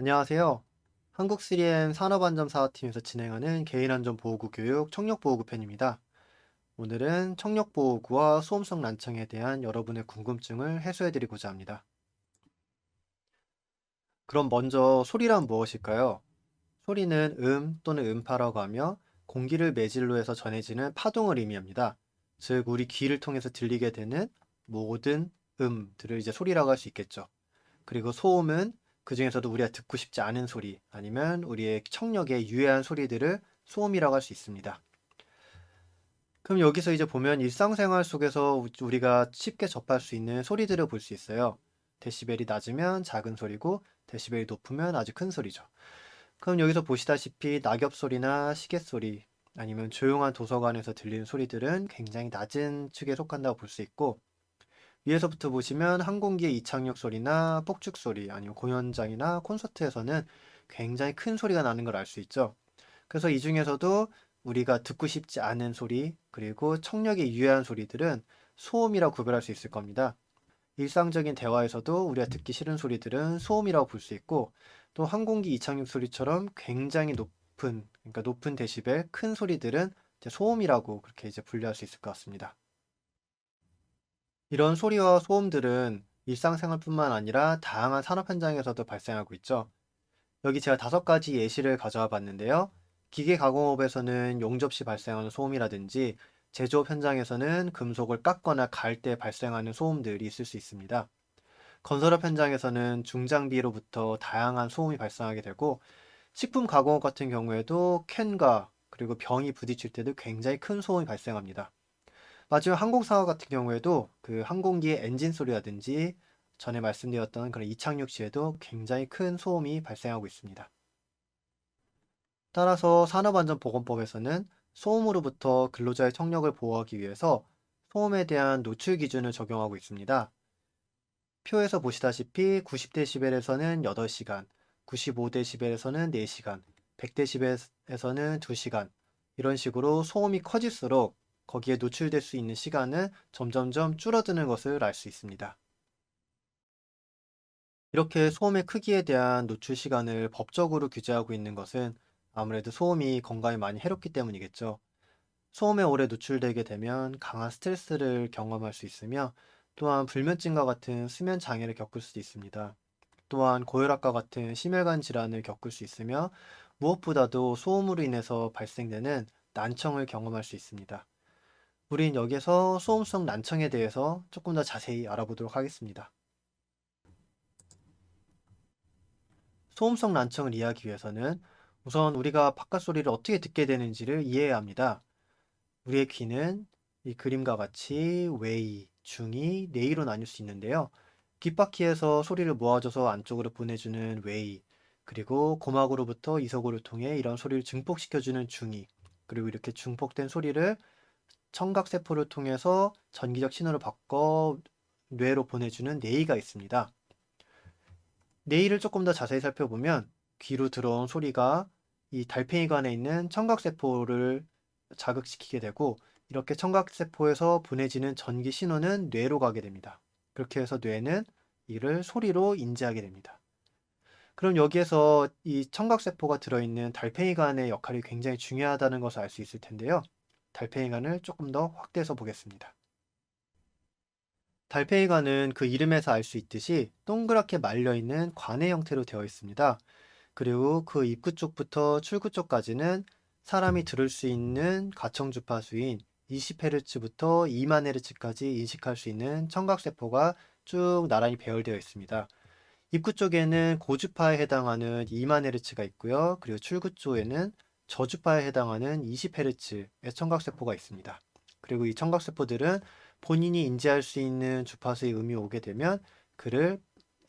안녕하세요. 한국 3M 산업안전사업팀에서 진행하는 개인안전보호구 교육 청력보호구 편입니다. 오늘은 청력보호구와 소음성 난청에 대한 여러분의 궁금증을 해소해드리고자 합니다. 그럼 먼저 소리란 무엇일까요? 소리는 또는 음파라고 하며 공기를 매질로 해서 전해지는 파동을 의미합니다. 즉, 우리 귀를 통해서 들리게 되는 모든 음들을 이제 소리라고 할 수 있겠죠. 그리고 소음은 그중에서도 우리가 듣고 싶지 않은 소리 아니면 우리의 청력에 유해한 소리들을 소음이라고 할 수 있습니다. 그럼 여기서 이제 보면 일상생활 속에서 우리가 쉽게 접할 수 있는 소리들을 볼 수 있어요. 데시벨이 낮으면 작은 소리고 데시벨이 높으면 아주 큰 소리죠. 그럼 여기서 보시다시피 낙엽 소리나 시계 소리 아니면 조용한 도서관에서 들리는 소리들은 굉장히 낮은 축에 속한다고 볼 수 있고, 위에서부터 보시면 항공기의 이착륙 소리나 폭죽 소리 아니면 공연장이나 콘서트에서는 굉장히 큰 소리가 나는 걸 알 수 있죠. 그래서 이 중에서도 우리가 듣고 싶지 않은 소리 그리고 청력에 유해한 소리들은 소음이라고 구별할 수 있을 겁니다. 일상적인 대화에서도 우리가 듣기 싫은 소리들은 소음이라고 볼 수 있고, 또 항공기 이착륙 소리처럼 굉장히 그러니까 높은 데시벨 큰 소리들은 이제 소음이라고 그렇게 이제 분류할 수 있을 것 같습니다. 이런 소리와 소음들은 일상생활뿐만 아니라 다양한 산업 현장에서도 발생하고 있죠. 여기 제가 5가지 예시를 가져와 봤는데요. 기계 가공업에서는 용접 시 발생하는 소음이라든지 제조업 현장에서는 금속을 깎거나 갈 때 발생하는 소음들이 있을 수 있습니다. 건설업 현장에서는 중장비로부터 다양한 소음이 발생하게 되고, 식품 가공업 같은 경우에도 캔과 그리고 병이 부딪힐 때도 굉장히 큰 소음이 발생합니다. 마지막 항공사 같은 경우에도 그 항공기의 엔진 소리라든지 전에 말씀드렸던 그런 이착륙 시에도 굉장히 큰 소음이 발생하고 있습니다. 따라서 산업안전보건법에서는 소음으로부터 근로자의 청력을 보호하기 위해서 소음에 대한 노출 기준을 적용하고 있습니다. 표에서 보시다시피 90dB에서는 8시간, 95dB에서는 4시간, 100dB에서는 2시간, 이런 식으로 소음이 커질수록 거기에 노출될 수 있는 시간은 점점점 줄어드는 것을 알 수 있습니다. 이렇게 소음의 크기에 대한 노출 시간을 법적으로 규제하고 있는 것은 아무래도 소음이 건강에 많이 해롭기 때문이겠죠. 소음에 오래 노출되게 되면 강한 스트레스를 경험할 수 있으며, 또한 불면증과 같은 수면 장애를 겪을 수도 있습니다. 또한 고혈압과 같은 심혈관 질환을 겪을 수 있으며, 무엇보다도 소음으로 인해서 발생되는 난청을 경험할 수 있습니다. 우린 여기서 소음성 난청에 대해서 조금 더 자세히 알아보도록 하겠습니다. 소음성 난청을 이해하기 위해서는 우선 우리가 바깥 소리를 어떻게 듣게 되는지를 이해해야 합니다. 우리의 귀는 이 그림과 같이 외이, 중이, 내이로 나뉠 수 있는데요. 귓바퀴에서 소리를 모아줘서 안쪽으로 보내주는 외이, 그리고 고막으로부터 이속으로 통해 이런 소리를 증폭시켜주는 중이, 그리고 이렇게 증폭된 소리를 청각세포를 통해서 전기적 신호를 바꿔 뇌로 보내주는 뇌이가 있습니다. 뇌이를 조금 더 자세히 살펴보면 귀로 들어온 소리가 이 달팽이관에 있는 청각세포를 자극시키게 되고, 이렇게 청각세포에서 보내지는 전기 신호는 뇌로 가게 됩니다. 그렇게 해서 뇌는 이를 소리로 인지하게 됩니다. 그럼 여기에서 이 청각세포가 들어있는 달팽이관의 역할이 굉장히 중요하다는 것을 알 수 있을 텐데요. 달팽이관을 조금 더 확대해서 보겠습니다. 달팽이관은 그 이름에서 알 수 있듯이 동그랗게 말려있는 관의 형태로 되어 있습니다. 그리고 그 입구 쪽부터 출구 쪽까지는 사람이 들을 수 있는 가청 주파수인 20Hz부터 2만 Hz까지 인식할 수 있는 청각세포가 쭉 나란히 배열되어 있습니다. 입구 쪽에는 고주파에 해당하는 2만 Hz가 있고요. 그리고 출구 쪽에는 저주파에 해당하는 20Hz의 청각세포가 있습니다. 그리고 이 청각세포들은 본인이 인지할 수 있는 주파수의 음이 오게 되면 그를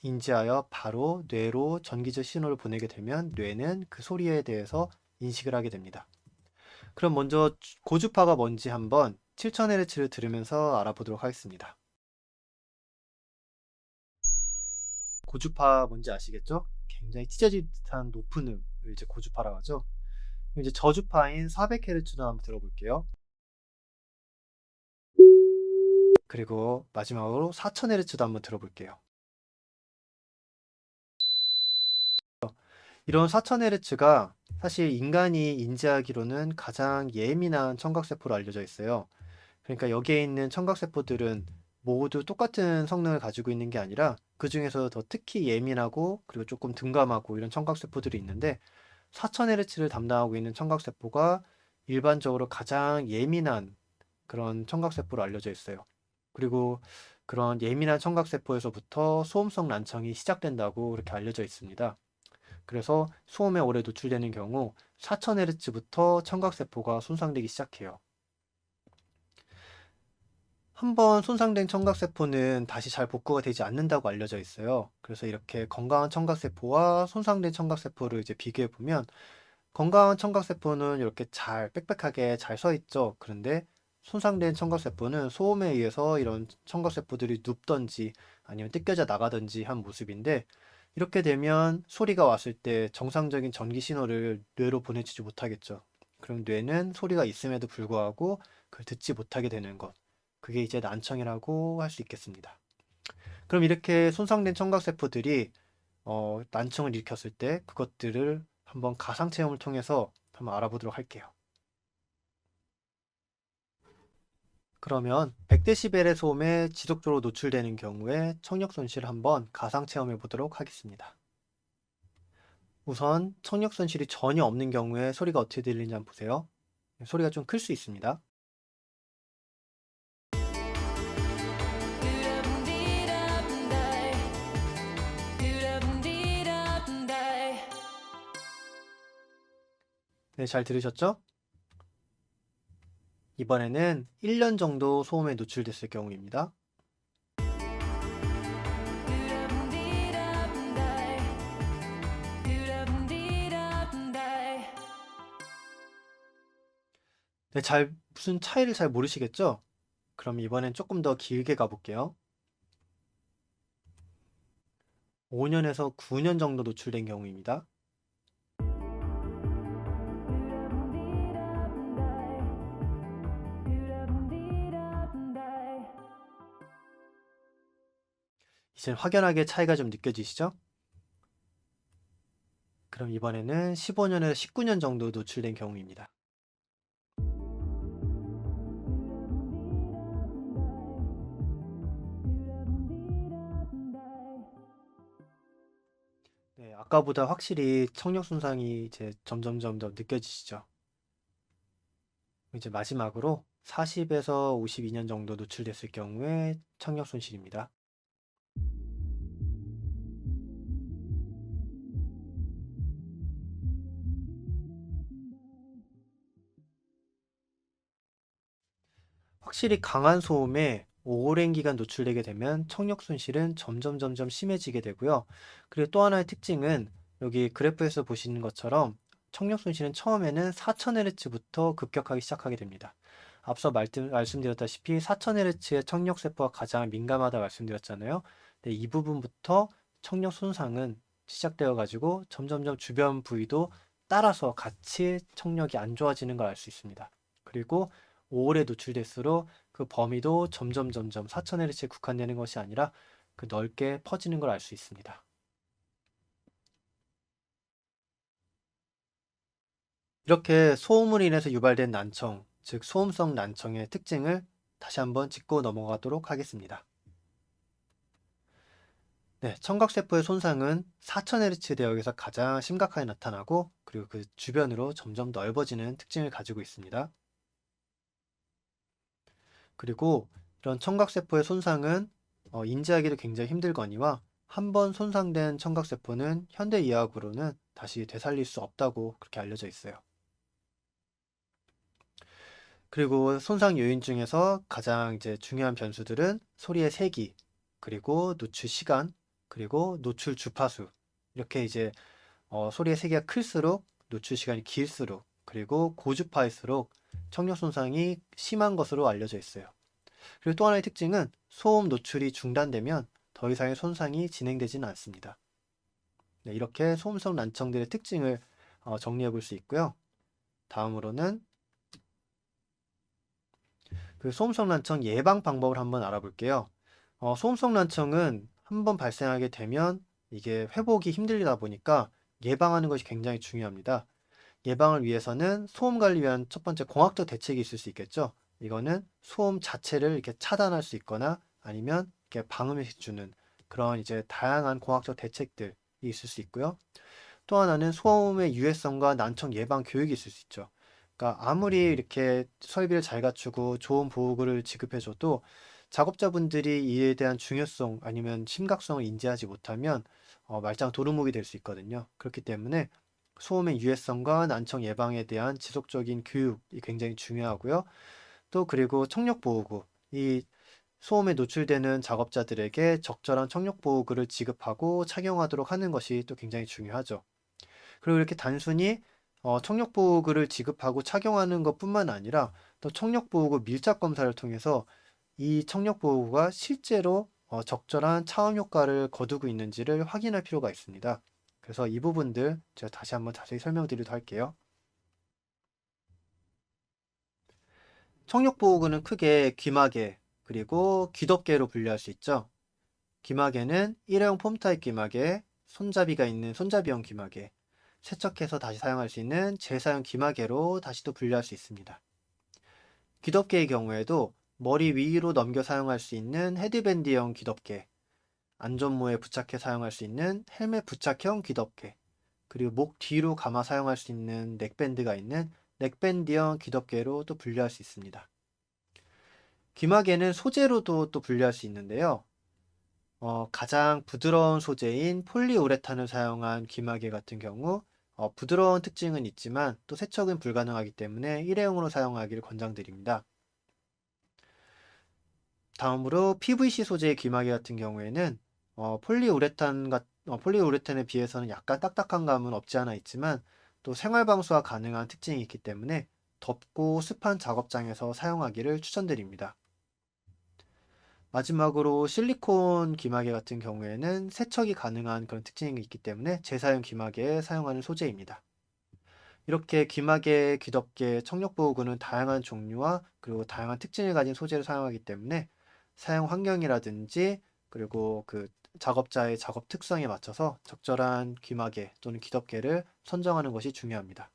인지하여 바로 뇌로 전기적 신호를 보내게 되면 뇌는 그 소리에 대해서 인식을 하게 됩니다. 그럼 먼저 고주파가 뭔지 한번 7000Hz를 들으면서 알아보도록 하겠습니다. 고주파 뭔지 아시겠죠? 굉장히 찢어질 듯한 높은 음을 이제 고주파라고 하죠. 이제 저주파인 400Hz도 한번 들어볼게요. 그리고 마지막으로 4000Hz도 한번 들어볼게요. 이런 4000Hz가 사실 인간이 인지하기로는 가장 예민한 청각세포로 알려져 있어요. 그러니까 여기에 있는 청각세포들은 모두 똑같은 성능을 가지고 있는 게 아니라 그 중에서 더 특히 예민하고 그리고 조금 둔감하고 이런 청각세포들이 있는데 4000Hz를 담당하고 있는 청각세포가 일반적으로 가장 예민한 그런 청각세포로 알려져 있어요. 그리고 그런 예민한 청각세포에서부터 소음성 난청이 시작된다고 이렇게 알려져 있습니다. 그래서 소음에 오래 노출되는 경우 4000Hz부터 청각세포가 손상되기 시작해요. 한번 손상된 청각세포는 다시 잘 복구가 되지 않는다고 알려져 있어요. 그래서 이렇게 건강한 청각세포와 손상된 청각세포를 이제 비교해 보면 건강한 청각세포는 이렇게 잘 빽빽하게 잘 서 있죠. 그런데 손상된 청각세포는 소음에 의해서 이런 청각세포들이 눕던지 아니면 뜯겨져 나가던지 한 모습인데 이렇게 되면 소리가 왔을 때 정상적인 전기 신호를 뇌로 보내주지 못하겠죠. 그럼 뇌는 소리가 있음에도 불구하고 그걸 듣지 못하게 되는 것. 그게 이제 난청이라고 할 수 있겠습니다. 그럼 이렇게 손상된 청각세포들이 난청을 일으켰을 때 그것들을 한번 가상 체험을 통해서 한번 알아보도록 할게요. 그러면 100dB의 소음에 지속적으로 노출되는 경우에 청력 손실을 한번 가상 체험해 보도록 하겠습니다. 우선 청력 손실이 전혀 없는 경우에 소리가 어떻게 들리는지 한번 보세요. 소리가 좀 클 수 있습니다. 네, 잘 들으셨죠? 이번에는 1년 정도 소음에 노출됐을 경우입니다. 네, 무슨 차이를 잘 모르시겠죠? 그럼 이번엔 조금 더 길게 가볼게요. 5년에서 9년 정도 노출된 경우입니다. 이제 확연하게 차이가 좀 느껴지시죠? 그럼 이번에는 15년에서 19년 정도 노출된 경우입니다. 네, 아까보다 확실히 청력 손상이 이제 점점점 더 느껴지시죠? 이제 마지막으로 40에서 52년 정도 노출됐을 경우에 청력 손실입니다. 확실히 강한 소음에 오랜 기간 노출되게 되면 청력 손실은 점점 심해지게 되고요. 그리고 또 하나의 특징은 여기 그래프에서 보시는 것처럼 청력 손실은 처음에는 4000Hz부터 급격하게 시작하게 됩니다. 앞서 말씀드렸다시피 4000Hz의 청력 세포가 가장 민감하다 말씀드렸잖아요. 근데 이 부분부터 청력 손상은 시작되어 가지고 점점점 주변 부위도 따라서 같이 청력이 안 좋아지는 걸 알 수 있습니다. 그리고 오래 노출될수록 그 범위도 점점 4000Hz에 국한되는 것이 아니라 그 넓게 퍼지는 걸 알 수 있습니다. 이렇게 소음으로 인해서 유발된 난청, 즉 소음성 난청의 특징을 다시 한번 짚고 넘어가도록 하겠습니다. 네, 청각세포의 손상은 4000Hz 대역에서 가장 심각하게 나타나고 그리고 그 주변으로 점점 넓어지는 특징을 가지고 있습니다. 그리고 이런 청각세포의 손상은 인지하기도 굉장히 힘들거니와 한번 손상된 청각세포는 현대의학으로는 다시 되살릴 수 없다고 그렇게 알려져 있어요. 그리고 손상 요인 중에서 가장 이제 중요한 변수들은 소리의 세기, 그리고 노출 시간, 그리고 노출 주파수. 이렇게 이제 소리의 세기가 클수록 노출 시간이 길수록 그리고 고주파일수록 청력 손상이 심한 것으로 알려져 있어요. 그리고 또 하나의 특징은 소음 노출이 중단되면 더 이상의 손상이 진행되지는 않습니다. 네, 이렇게 소음성 난청들의 특징을 정리해 볼 수 있고요. 다음으로는 그 소음성 난청 예방 방법을 한번 알아볼게요. 소음성 난청은 한번 발생하게 되면 이게 회복이 힘들다 보니까 예방하는 것이 굉장히 중요합니다. 예방을 위해서는 소음 관리 위한 첫 번째 공학적 대책이 있을 수 있겠죠. 이거는 소음 자체를 이렇게 차단할 수 있거나 아니면 이렇게 방음을 주는 그런 이제 다양한 공학적 대책들이 있을 수 있고요. 또 하나는 소음의 유해성과 난청 예방 교육이 있을 수 있죠. 그러니까 아무리 이렇게 설비를 잘 갖추고 좋은 보호구를 지급해줘도 작업자분들이 이에 대한 중요성 아니면 심각성을 인지하지 못하면 말짱 도루묵이 될 수 있거든요. 그렇기 때문에 소음의 유해성과 난청 예방에 대한 지속적인 교육이 굉장히 중요하고요. 또 그리고 청력 보호구, 이 소음에 노출되는 작업자들에게 적절한 청력 보호구를 지급하고 착용하도록 하는 것이 또 굉장히 중요하죠. 그리고 이렇게 단순히 청력보호구를 지급하고 착용하는 것뿐만 아니라 또 청력보호구 밀착 검사를 통해서 이 청력보호구가 실제로 적절한 차음 효과를 거두고 있는지를 확인할 필요가 있습니다. 그래서 이 부분들 제가 다시 한번 자세히 설명드리도록 할게요. 청력보호구는 크게 귀마개 그리고 귀덮개로 분류할 수 있죠. 귀마개는 일회용 폼 타입 귀마개, 손잡이가 있는 손잡이형 귀마개, 세척해서 다시 사용할 수 있는 재사용 귀마개로 다시 또 분류할 수 있습니다. 귀덮개의 경우에도 머리 위로 넘겨 사용할 수 있는 헤드밴드형 귀덮개, 안전모에 부착해 사용할 수 있는 헬멧 부착형 귀덮개, 그리고 목 뒤로 감아 사용할 수 있는 넥밴드가 있는 넥밴드형 귀덮개로 또 분류할 수 있습니다. 귀마개는 소재로도 또 분류할 수 있는데요. 가장 부드러운 소재인 폴리우레탄을 사용한 귀마개 같은 경우 부드러운 특징은 있지만 또 세척은 불가능하기 때문에 일회용으로 사용하기를 권장드립니다. 다음으로 PVC 소재의 귀마개 같은 경우에는 폴리우레탄에 비해서는 약간 딱딱한 감은 없지 않아 있지만 또 생활 방수가 가능한 특징이 있기 때문에 덥고 습한 작업장에서 사용하기를 추천드립니다. 마지막으로 실리콘 귀마개 같은 경우에는 세척이 가능한 그런 특징이 있기 때문에 재사용 귀마개에 사용하는 소재입니다. 이렇게 귀마개, 귀덮개, 청력보호구는 다양한 종류와 그리고 다양한 특징을 가진 소재를 사용하기 때문에 사용 환경이라든지 그리고 그 작업자의 작업 특성에 맞춰서 적절한 귀마개 또는 귀덮개를 선정하는 것이 중요합니다.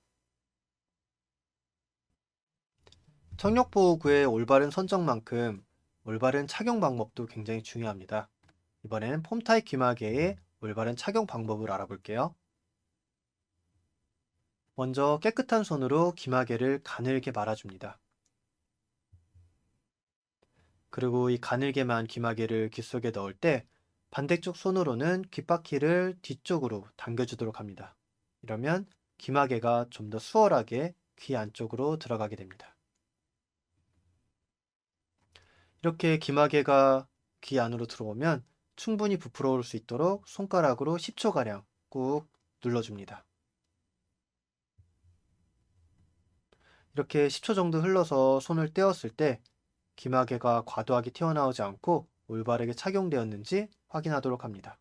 청력보호구의 올바른 선정만큼 올바른 착용 방법도 굉장히 중요합니다. 이번에는 폼타입 귀마개의 올바른 착용 방법을 알아볼게요. 먼저 깨끗한 손으로 귀마개를 가늘게 말아줍니다. 그리고 이 가늘게 만 귀마개를 귀 속에 넣을 때 반대쪽 손으로는 귓바퀴를 뒤쪽으로 당겨주도록 합니다. 이러면 귀마개가 좀 더 수월하게 귀 안쪽으로 들어가게 됩니다. 이렇게 귀마개가 귀 안으로 들어오면 충분히 부풀어 올 수 있도록 손가락으로 10초가량 꾹 눌러줍니다. 이렇게 10초 정도 흘러서 손을 떼었을 때 귀마개가 과도하게 튀어나오지 않고 올바르게 착용되었는지 확인하도록 합니다.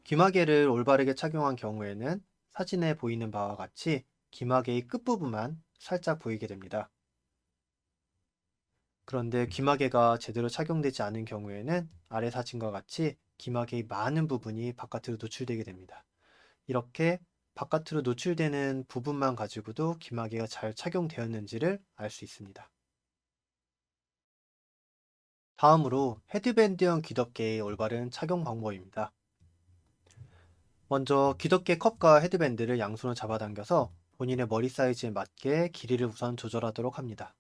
귀마개를 올바르게 착용한 경우에는 사진에 보이는 바와 같이 귀마개의 끝부분만 살짝 보이게 됩니다. 그런데 귀마개가 제대로 착용되지 않은 경우에는 아래 사진과 같이 귀마개의 많은 부분이 바깥으로 노출되게 됩니다. 이렇게 바깥으로 노출되는 부분만 가지고도 귀마개가 잘 착용되었는지를 알 수 있습니다. 다음으로 헤드밴드형 귀덮개의 올바른 착용 방법입니다. 먼저 귀덮개 컵과 헤드밴드를 양손으로 잡아당겨서 본인의 머리 사이즈에 맞게 길이를 우선 조절하도록 합니다.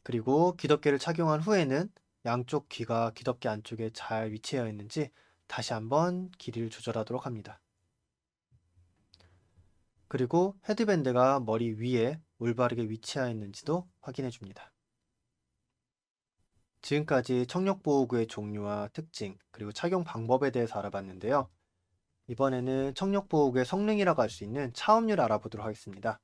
그리고 귀덮개를 착용한 후에는 양쪽 귀가 귀덮개 안쪽에 잘 위치하여 있는지 다시 한번 길이를 조절하도록 합니다. 그리고 헤드밴드가 머리 위에 올바르게 위치하여 있는지도 확인해 줍니다. 지금까지 청력보호구의 종류와 특징, 그리고 착용 방법에 대해서 알아봤는데요. 이번에는 청력보호구의 성능이라고 할 수 있는 차음률을 알아보도록 하겠습니다.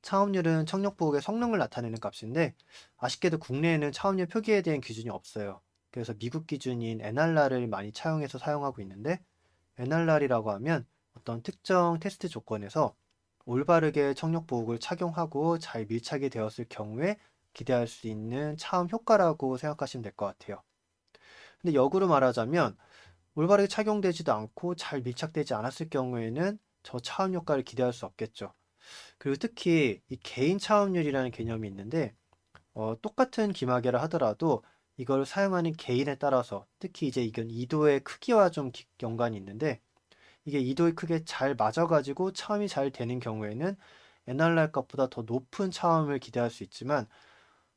차음률은 청력보호구의 성능을 나타내는 값인데 아쉽게도 국내에는 차음률 표기에 대한 기준이 없어요. 그래서 미국 기준인 NRR을 많이 차용해서 사용하고 있는데 NRR이라고 하면 어떤 특정 테스트 조건에서 올바르게 청력보호구를 착용하고 잘 밀착이 되었을 경우에 기대할 수 있는 차음 효과라고 생각하시면 될 것 같아요. 근데 역으로 말하자면 올바르게 착용되지도 않고 잘 밀착되지 않았을 경우에는 저 차음 효과를 기대할 수 없겠죠. 그리고 특히 이 개인 차음률이라는 개념이 있는데 똑같은 기마개를 하더라도 이걸 사용하는 개인에 따라서 특히 이제 이건 이도의 크기와 좀 연관이 있는데 이게 이도의 크기에 잘 맞아가지고 차음이 잘 되는 경우에는 NRR 값보다 더 높은 차음을 기대할 수 있지만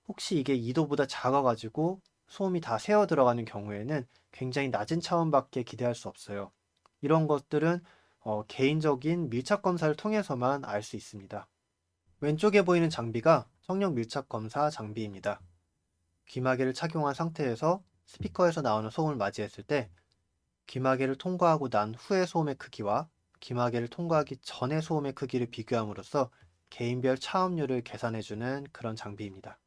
혹시 이게 이도보다 작아가지고 소음이 다 새어 들어가는 경우에는 굉장히 낮은 차음밖에 기대할 수 없어요. 이런 것들은 개인적인 밀착 검사를 통해서만 알 수 있습니다. 왼쪽에 보이는 장비가 청력 밀착 검사 장비입니다. 귀마개를 착용한 상태에서 스피커에서 나오는 소음을 맞이했을 때 귀마개를 통과하고 난 후의 소음의 크기와 귀마개를 통과하기 전의 소음의 크기를 비교함으로써 개인별 차음률을 계산해주는 그런 장비입니다.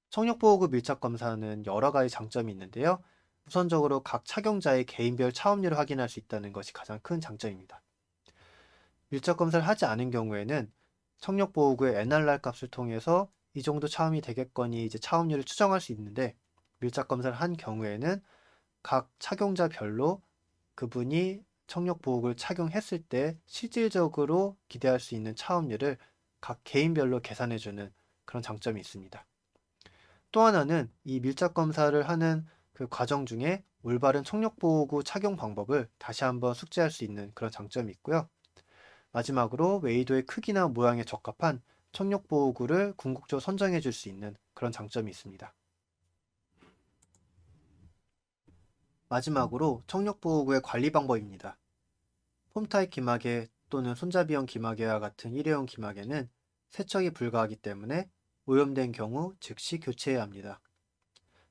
청력보호구 밀착 검사는 여러 가지 장점이 있는데요. 우선적으로 각 착용자의 개인별 차음률을 확인할 수 있다는 것이 가장 큰 장점입니다. 밀착 검사를 하지 않은 경우에는 청력보호구의 NRR 값을 통해서 이 정도 차음이 되겠거니 이제 차음률을 추정할 수 있는데 밀착 검사를 한 경우에는 각 착용자별로 그분이 청력보호구를 착용했을 때 실질적으로 기대할 수 있는 차음률을 각 개인별로 계산해주는 그런 장점이 있습니다. 또 하나는 이 밀착 검사를 하는 그 과정 중에 올바른 청력보호구 착용 방법을 다시 한번 숙지할 수 있는 그런 장점이 있고요. 마지막으로 웨이도의 크기나 모양에 적합한 청력보호구를 궁극적으로 선정해 줄 수 있는 그런 장점이 있습니다. 마지막으로 청력보호구의 관리 방법입니다. 폼타입 기마개 또는 손잡이형 기마개와 같은 일회용 기마개는 세척이 불가하기 때문에 오염된 경우 즉시 교체해야 합니다.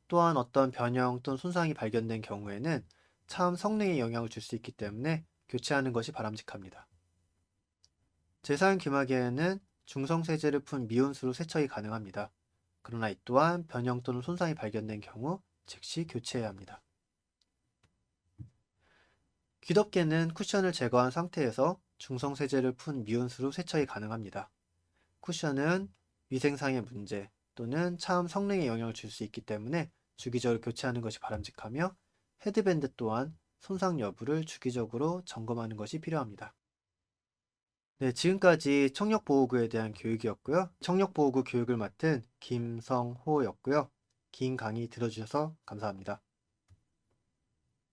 또한 어떤 변형 또는 손상이 발견된 경우에는 차음 성능에 영향을 줄 수 있기 때문에 교체하는 것이 바람직합니다. 재사용 귀마개에는 중성세제를 푼 미온수로 세척이 가능합니다. 그러나 이 또한 변형 또는 손상이 발견된 경우 즉시 교체해야 합니다. 귀덮개는 쿠션을 제거한 상태에서 중성세제를 푼 미온수로 세척이 가능합니다. 쿠션은 위생상의 문제 또는 차음 성능에 영향을 줄 수 있기 때문에 주기적으로 교체하는 것이 바람직하며 헤드밴드 또한 손상 여부를 주기적으로 점검하는 것이 필요합니다. 네, 지금까지 청력보호구에 대한 교육이었고요. 청력보호구 교육을 맡은 김성호였고요. 긴 강의 들어주셔서 감사합니다.